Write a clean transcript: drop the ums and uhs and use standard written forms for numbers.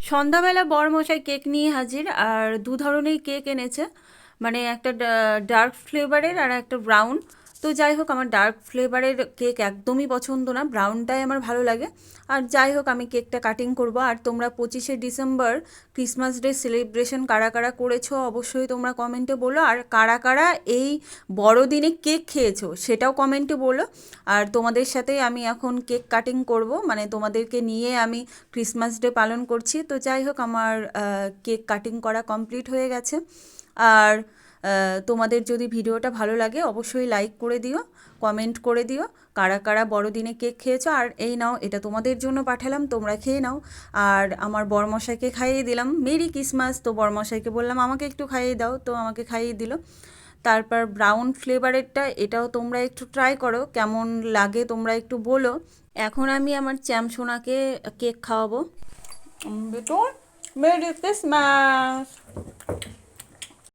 সন্ধ্যাবেলা বরমশাই কেক নিয়ে হাজির, আর দু ধরনের কেক এনেছে, মানে একটা ডার্ক ফ্লেভারের আর একটা ব্রাউন। তো যাই হোক, আমার ডার্ক ফ্লেভারের কেক একদমই পছন্দ না, ব্রাউনটাই আমার ভালো লাগে। আর যাই হোক, আমি কেকটা কাটিং করব। আর তোমরা 25শে ডিসেম্বর ক্রিসমাস ডে সেলিব্রেশন কারা কারা করেছো অবশ্যই তোমরা কমেন্টে বলো, আর কারা কারা এই বড়দিনে কেক খেয়েছো সেটাও কমেন্টে বলো। আর তোমাদের সাথে আমি এখন কেক কাটিং করব, মানে তোমাদেরকে নিয়ে আমি ক্রিসমাস ডে পালন করছি। তো যাই হোক, আমার কেক কাটিং করা কমপ্লিট হয়ে গেছে। আর তোমাদের যদি ভিডিওটা ভালো লাগে অবশ্যই লাইক করে দিও, কমেন্ট করে দিও কারা কারা বড়দিনে কেক খেয়েছো। আর এই নাও, এটা তোমাদের জন্য পাঠালাম, তোমরা খেয়ে নাও। আর আমার বরমশাইকে খাইয়ে দিলাম, মেরি ক্রিসমাস। তো বরমশাইকে বললাম আমাকে একটু খাইয়ে দাও, তো আমাকে খাইয়ে দিল। তারপর ব্রাউন ফ্লেভারেরটা, এটাও তোমরা একটু ট্রাই করো, কেমন লাগে তোমরা একটু বলো। এখন আমি আমার চ্যামসোনাকে কেক খাওয়াবো। বেটু, মেরি ক্রিসমাস।